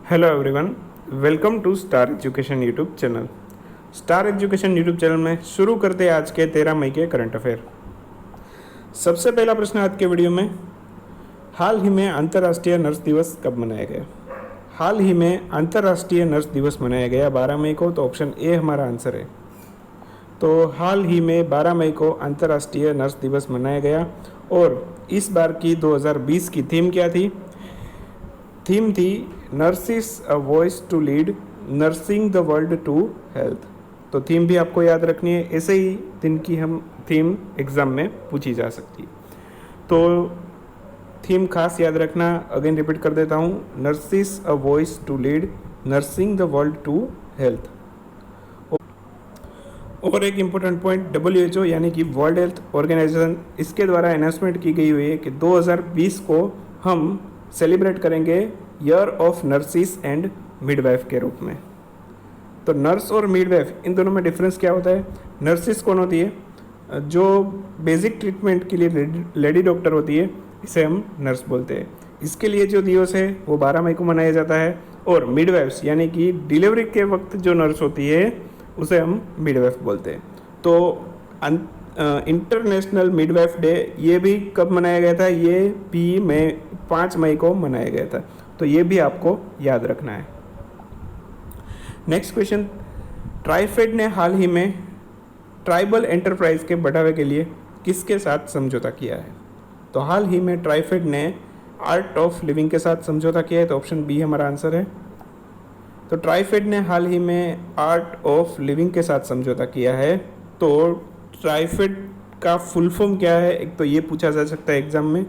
Hello everyone, welcome to Star Education YouTube channel. Star Education YouTube channel में शुरू करते हैं आज के 13 मई के करंट अफेयर। सबसे पहला प्रश्न आज के वीडियो में, हाल ही में अंतर्राष्ट्रीय नर्स दिवस कब मनाया गया? हाल ही में अंतर्राष्ट्रीय नर्स दिवस मनाया गया 12 मई को, तो ऑप्शन ए हमारा आंसर है। तो हाल ही में 12 मई को अंतर्राष्ट्रीय नर्स दिवस मनाया गया और इस बार की 2020 की थीम क्या थी? थीम थी nurses a voice to lead, nursing the world to health. तो थीम भी आपको याद रखनी है, ऐसे ही दिन की हम थीम एग्ज़ाम में पूछी जा सकती है। तो थीम खास याद रखना, अगेन रिपीट कर देता हूँ, nurses a voice to lead, nursing the world to health. और एक इम्पोर्टेंट पॉइंट, WHO यानी कि वर्ल्ड हेल्थ ऑर्गेनाइजेशन, इसके द्वारा अनाउंसमेंट की गई हुई है कि 2020 को हम सेलिब्रेट करेंगे year of nurses and midwife के रूप में। तो नर्स और मिडवाइफ, इन दोनों में डिफरेंस क्या होता है? नर्सिस कौन होती है? जो बेसिक ट्रीटमेंट के लिए लेडी डॉक्टर होती है, इसे हम नर्स बोलते हैं। इसके लिए जो दिवस है वो 12 मई को मनाया जाता है। और मिडवाइफ्स यानी कि डिलीवरी के वक्त जो नर्स होती है उसे हम मिडवाइफ बोलते हैं। तो इंटरनेशनल मिडवाइफ डे ये भी कब मनाया गया था? ये भी 5 मई को मनाया गया था। तो ये भी आपको याद रखना है। नेक्स्ट क्वेश्चन, ट्राइफेड ने हाल ही में ट्राइबल एंटरप्राइज के बढ़ावे के लिए किसके साथ समझौता किया है? तो हाल ही में ट्राइफेड ने आर्ट ऑफ लिविंग के साथ समझौता किया है, तो ऑप्शन बी हमारा आंसर है। तो ट्राइफेड ने हाल ही में आर्ट ऑफ लिविंग के साथ समझौता किया है। तो ट्राइफेड का फुल फॉर्म क्या है, एक तो ये पूछा जा सकता है एग्जाम में।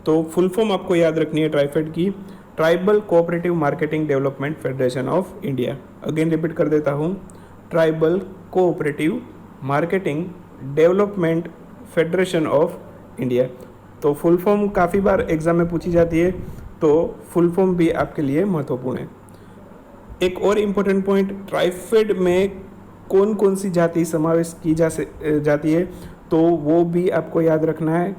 तो फुल फॉर्म आपको याद रखनी है ट्राइफेड की, tribal cooperative marketing development federation of India. Again repeat कर देता हूँ, tribal cooperative marketing development federation of India. तो फुल फॉर्म काफ़ी बार एग्जाम में पूछी जाती है, तो फुल फॉर्म भी आपके लिए महत्वपूर्ण है। एक और इम्पोर्टेंट पॉइंट, ट्राइफेड में कौन कौन सी जाति समावेश की जाती है, तो वो भी आपको याद रखना है।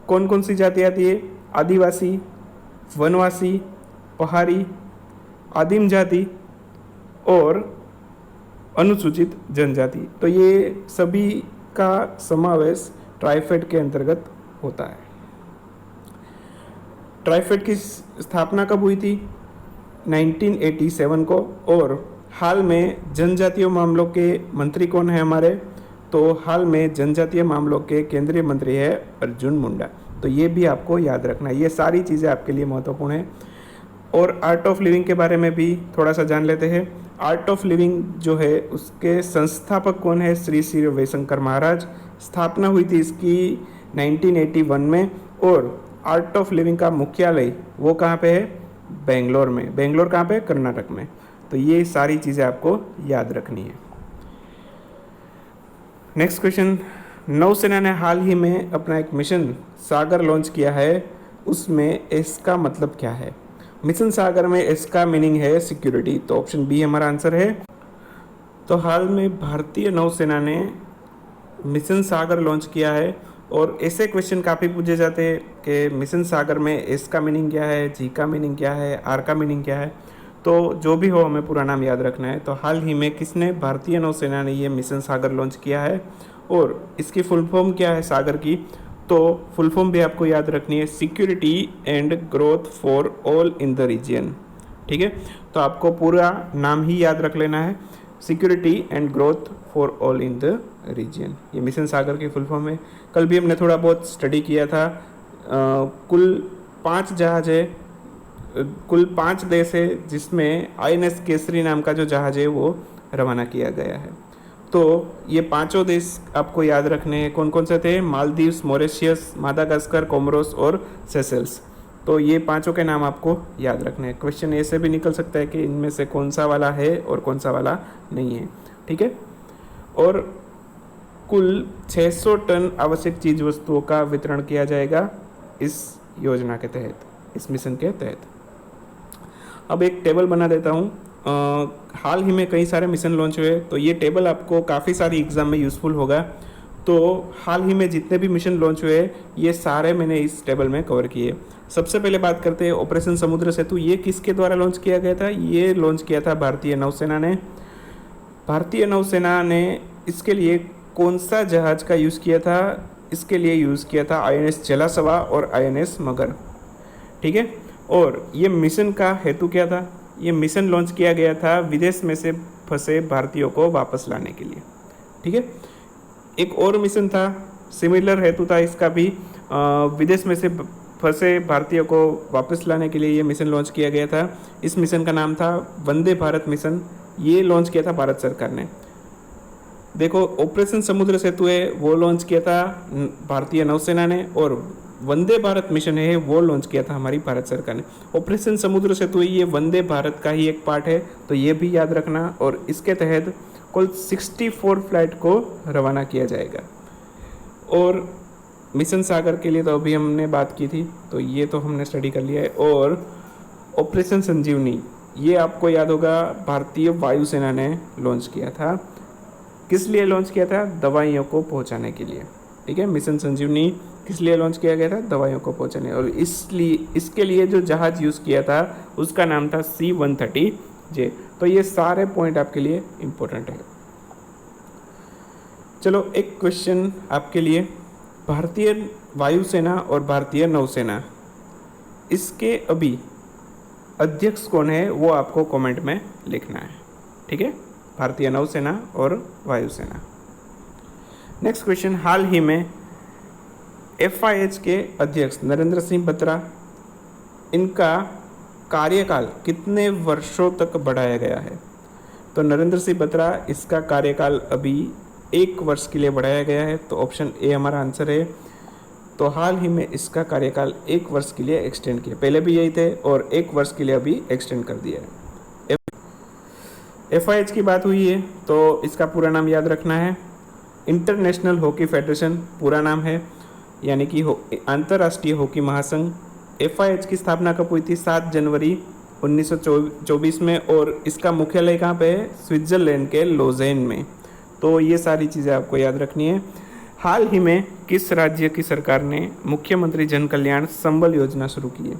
कौन कौन सी जाति आती है? आदिवासी, वनवासी, पहाड़ी, आदिम जाति और अनुसूचित जनजाति। तो ये सभी का समावेश ट्राइफेड के अंतर्गत होता है। ट्राइफेड की स्थापना कब हुई थी? 1987 को। और हाल में जनजातीय मामलों के मंत्री कौन है हमारे? तो हाल में जनजातीय मामलों के केंद्रीय मंत्री है अर्जुन मुंडा। तो ये भी आपको याद रखना है, ये सारी चीज़ें आपके लिए महत्वपूर्ण है। और आर्ट ऑफ लिविंग के बारे में भी थोड़ा सा जान लेते हैं। आर्ट ऑफ लिविंग जो है उसके संस्थापक कौन है? श्री श्री रविशंकर महाराज। स्थापना हुई थी इसकी 1981 में। और आर्ट ऑफ लिविंग का मुख्यालय वो कहाँ पे है? बेंगलोर में। बेंगलोर कहाँ पे? कर्नाटक में। तो ये सारी चीज़ें आपको याद रखनी है। नेक्स्ट क्वेश्चन, नौसेना ने हाल ही में अपना एक मिशन सागर लॉन्च किया है, उसमें इसका मतलब क्या है? मिशन सागर में इसका मीनिंग है सिक्योरिटी। तो ऑप्शन बी हमारा आंसर है। तो हाल में भारतीय नौसेना ने मिशन सागर लॉन्च किया है और ऐसे क्वेश्चन काफ़ी पूछे जाते हैं कि मिशन सागर में एस का मीनिंग क्या है, जी का मीनिंग क्या है, आर का मीनिंग क्या है। तो जो भी हो हमें पूरा नाम याद रखना है। तो हाल ही में किसने? भारतीय नौसेना ने ये मिशन सागर लॉन्च किया है। और इसकी फुल फॉर्म क्या है सागर की? तो फुल फॉर्म भी आपको याद रखनी है, security and growth for all in the region. ठीक है, तो आपको पूरा नाम ही याद रख लेना है, security and growth for all in the region. ये मिशन सागर की फुल फॉर्म है। कल भी हमने थोड़ा बहुत स्टडी किया था। कुल 5 जहाज है, कुल 5 देश है, जिसमें INS केसरी नाम का जो जहाज है वो रवाना किया गया है। तो ये 5 देश आपको याद रखने हैं। कौन कौन से थे? मालदीव्स, मॉरिशियस, मादागास्कर, कोमोरोस और सेशेल्स। तो ये 5 के नाम आपको याद रखने हैं। क्वेश्चन ऐसे भी निकल सकता है कि इनमें से कौन सा वाला है और कौन सा वाला नहीं है। ठीक है, और कुल 600 टन आवश्यक चीज वस्तुओं का वितरण किया जाएगा इस योजना के तहत, इस मिशन के तहत। अब एक टेबल बना देता हूँ। हाल ही में कई सारे मिशन लॉन्च हुए, तो ये टेबल आपको काफ़ी सारी एग्ज़ाम में यूज़फुल होगा। तो हाल ही में जितने भी मिशन लॉन्च हुए ये सारे मैंने इस टेबल में कवर किए। सबसे पहले बात करते हैं ऑपरेशन समुद्र सेतु। ये किसके द्वारा लॉन्च किया गया था? ये लॉन्च किया था भारतीय नौसेना ने। भारतीय नौसेना ने इसके लिए कौन सा जहाज का यूज़ किया था? इसके लिए यूज़ किया था INS जलासवा और INS मगर। ठीक है। और ये मिशन का हेतु क्या था? ये मिशन लॉन्च किया गया था विदेश में से फंसे भारतीयों को वापस लाने के लिए। ठीक है। एक और मिशन था, सिमिलर हेतु था इसका भी, विदेश में से फंसे भारतीयों को वापस लाने के लिए ये मिशन लॉन्च किया गया था। इस मिशन का नाम था वंदे भारत मिशन। ये लॉन्च किया था भारत सरकार ने। देखो, ऑपरेशन समुद्र सेतु है वो लॉन्च किया था भारतीय नौसेना ने, और वंदे भारत मिशन है वो लॉन्च किया था हमारी भारत सरकार ने। ऑपरेशन समुद्र सेतु है ये वंदे भारत का ही एक पार्ट है, तो ये भी याद रखना। और इसके तहत कुल 64 फ्लाइट को रवाना किया जाएगा। और मिशन सागर के लिए तो अभी हमने बात की थी, तो ये तो हमने स्टडी कर लिया है। और ऑपरेशन संजीवनी, ये आपको याद होगा भारतीय वायुसेना ने लॉन्च किया था। किस लिए लॉन्च किया था? दवाइयों को पहुंचाने के लिए। ठीक है। मिशन संजीवनी किस लिए लॉन्च किया गया था? दवाइयों को पहुंचाने। और इसके लिए जो जहाज यूज़ किया था उसका नाम था C-130J। तो ये सारे पॉइंट आपके लिए इम्पोर्टेंट है। चलो एक क्वेश्चन आपके लिए, भारतीय वायुसेना और भारतीय नौसेना, इसके अभी अध्यक्ष कौन है वो आपको कमेंट में लिखना है। ठीक है। भारतीय नौसेना और वायुसेना। नेक्स्ट क्वेश्चन, हाल ही में FIH के अध्यक्ष नरेंद्र सिंह बत्रा, इनका कार्यकाल कितने वर्षों तक बढ़ाया गया है? तो नरेंद्र सिंह बत्रा, इसका कार्यकाल अभी 1 वर्ष के लिए बढ़ाया गया है, तो ऑप्शन ए हमारा आंसर है। तो हाल ही में इसका कार्यकाल 1 वर्ष के लिए एक्सटेंड किया, पहले भी यही थे और 1 वर्ष के लिए अभी एक्सटेंड कर दिया है। FIH की बात हुई है तो इसका पूरा नाम याद रखना है, इंटरनेशनल हॉकी फेडरेशन पूरा नाम है, यानी कि अंतर्राष्ट्रीय हॉकी महासंघ। FIH की स्थापना कब हुई थी? 7 जनवरी 1924 में, और इसका मुख्यालय कहाँ पे है? स्विट्जरलैंड के लोजेन में। तो ये सारी चीज़ें आपको याद रखनी है। हाल ही में किस राज्य की सरकार ने मुख्यमंत्री जन कल्याण संबल योजना शुरू की है?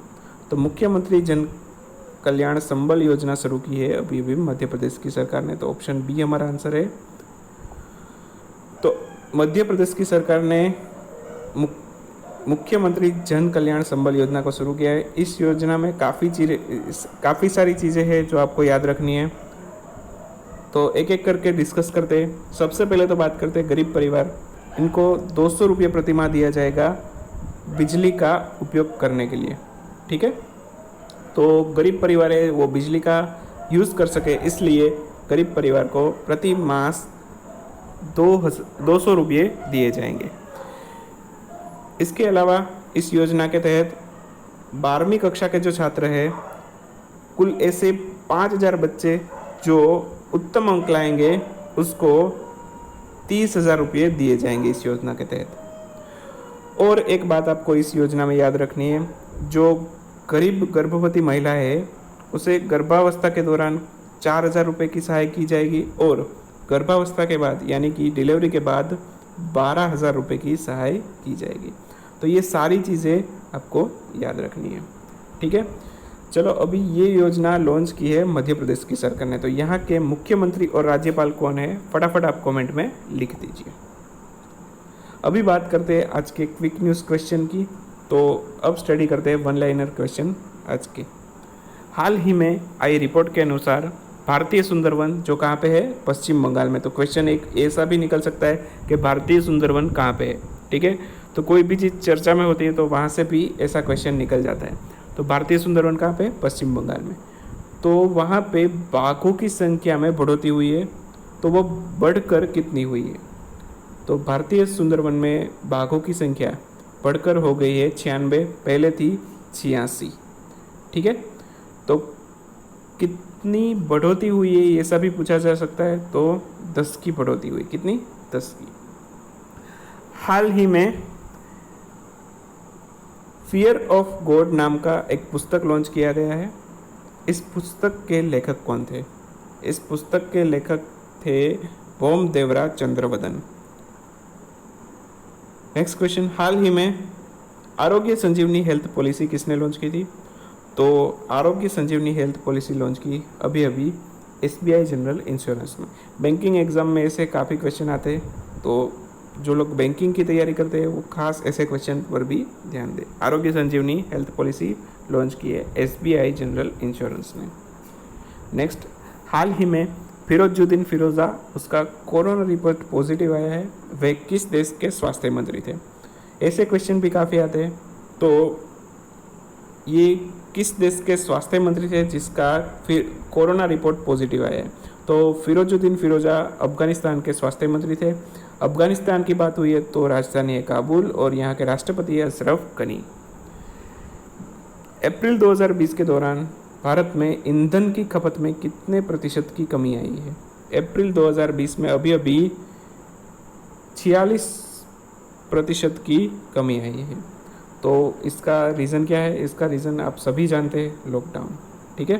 तो मुख्यमंत्री जन कल्याण संबल योजना शुरू की है अभी अभी मध्य प्रदेश की सरकार ने, तो ऑप्शन बी हमारा आंसर है। तो मध्य प्रदेश की सरकार ने मुख्यमंत्री जन कल्याण संबल योजना को शुरू किया है। इस योजना में काफ़ी सारी चीज़ें हैं जो आपको याद रखनी है, तो एक एक करके डिस्कस करते हैं। सबसे पहले तो बात करते हैं गरीब परिवार, इनको 200 रुपये प्रति माह दिया जाएगा बिजली का उपयोग करने के लिए। ठीक है। तो गरीब परिवार है वो बिजली का यूज़ कर सके, इसलिए गरीब परिवार को प्रति मास 200 रुपये दिए जाएंगे। इसके अलावा इस योजना के तहत 12वीं कक्षा के जो छात्र हैं, कुल ऐसे 5000 बच्चे जो उत्तम अंक लाएंगे उसको 30,000 रुपये दिए जाएंगे इस योजना के तहत। और एक बात आपको इस योजना में याद रखनी है, जो गरीब गर्भवती महिला है उसे गर्भावस्था के दौरान 4,000 रुपये की सहाय की जाएगी, और गर्भावस्था के बाद यानी कि डिलीवरी के बाद 12,000 रुपये की सहाय की जाएगी। तो ये सारी चीज़ें आपको याद रखनी है। ठीक है। चलो, अभी ये योजना लॉन्च की है मध्य प्रदेश की सरकार ने, तो यहाँ के मुख्यमंत्री और राज्यपाल कौन है फटाफट आप कमेंट में लिख दीजिए। अभी बात करते हैं आज के क्विक न्यूज़ क्वेश्चन की, तो अब स्टडी करते हैं 1 लाइनर क्वेश्चन आज के। हाल ही में आई रिपोर्ट के अनुसार भारतीय सुंदरवन जो कहाँ पे है? पश्चिम बंगाल में। तो क्वेश्चन एक ऐसा भी निकल सकता है कि भारतीय सुंदरवन कहाँ पे है। ठीक है। तो कोई भी चीज़ चर्चा में होती है तो वहाँ से भी ऐसा क्वेश्चन निकल जाता है। तो भारतीय सुंदरवन कहाँ पे? पश्चिम बंगाल में। तो वहाँ पे बाघों की संख्या में बढ़ोतरी हुई है, तो वो बढ़कर कितनी हुई है? तो भारतीय सुंदरवन में बाघों की संख्या बढ़कर हो गई है 96, पहले थी 86। ठीक है। तो कितनी बढ़ोतरी हुई है ये सब भी पूछा जा सकता है, तो 10 की बढ़ोतरी हुई। कितनी? 10 की। हाल ही में फियर ऑफ गॉड नाम का एक पुस्तक लॉन्च किया गया है। इस पुस्तक के लेखक कौन थे? इस पुस्तक के लेखक थे बोमदेवरा चंद्रवदन। नेक्स्ट क्वेश्चन, हाल ही में आरोग्य संजीवनी हेल्थ पॉलिसी किसने लॉन्च की थी? तो आरोग्य संजीवनी हेल्थ पॉलिसी लॉन्च की अभी अभी SBI जनरल इंश्योरेंस में। बैंकिंग एग्जाम में ऐसे काफ़ी क्वेश्चन आते हैं, तो जो लोग बैंकिंग की तैयारी करते हैं वो खास ऐसे क्वेश्चन पर भी ध्यान दें। आरोग्य संजीवनी हेल्थ पॉलिसी लॉन्च की है SBI जनरल इंश्योरेंस ने। नेक्स्ट, हाल ही में फिरोजुद्दीन फिरोजा उसका कोरोना रिपोर्ट पॉजिटिव आया है, वे किस देश के स्वास्थ्य मंत्री थे? ऐसे क्वेश्चन भी काफ़ी आते हैं। तो ये किस देश के स्वास्थ्य मंत्री थे जिसका फिर कोरोना रिपोर्ट पॉजिटिव आया है? तो फिरोजुद्दीन फिरोजा अफगानिस्तान के स्वास्थ्य मंत्री थे। अफगानिस्तान की बात हुई है तो राजधानी है काबुल और यहाँ के राष्ट्रपति है अशरफ गनी। अप्रैल 2020 के दौरान भारत में ईंधन की खपत में कितने प्रतिशत की कमी आई है? अप्रैल 2020 में अभी अभी 46% की कमी आई है। तो इसका रीज़न क्या है? इसका रीज़न आप सभी जानते हैं, लॉकडाउन। ठीक है,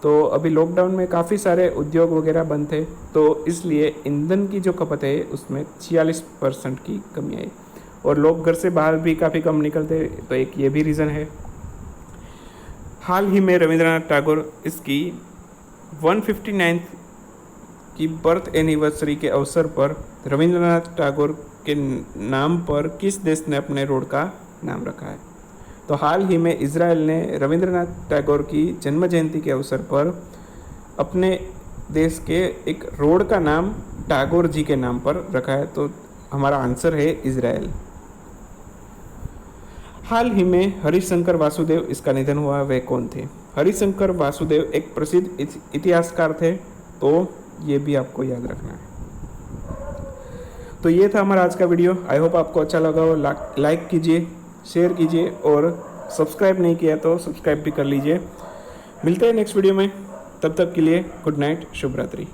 तो अभी लॉकडाउन में काफ़ी सारे उद्योग वगैरह बंद थे, तो इसलिए ईंधन की जो खपत है उसमें 46% की कमी आई। और लोग घर से बाहर भी काफ़ी कम निकलते, तो एक ये भी रीज़न है। हाल ही में रविंद्रनाथ टैगोर इसकी 159th की बर्थ एनिवर्सरी के अवसर पर रविंद्रनाथ टैगोर के नाम पर किस देश ने अपने रोड का नाम रखा है? तो हाल ही में इजराइल ने रविंद्रनाथ टैगोर की जन्म जयंती के अवसर पर अपने देश के एक रोड का नाम टैगोर जी के नाम पर रखा है। तो हमारा आंसर है इजराइल। हाल ही में हरिशंकर वासुदेव इसका निधन हुआ, वे कौन थे? हरिशंकर वासुदेव एक प्रसिद्ध इतिहासकार थे, तो ये भी आपको याद रखना है। तो ये था हमारा आज का वीडियो। आई होप आपको अच्छा लगा हो। लाइक कीजिए, शेयर कीजिए और सब्सक्राइब नहीं किया तो सब्सक्राइब भी कर लीजिए। मिलते हैं नेक्स्ट वीडियो में, तब तक के लिए गुड नाइट, शुभ रात्रि।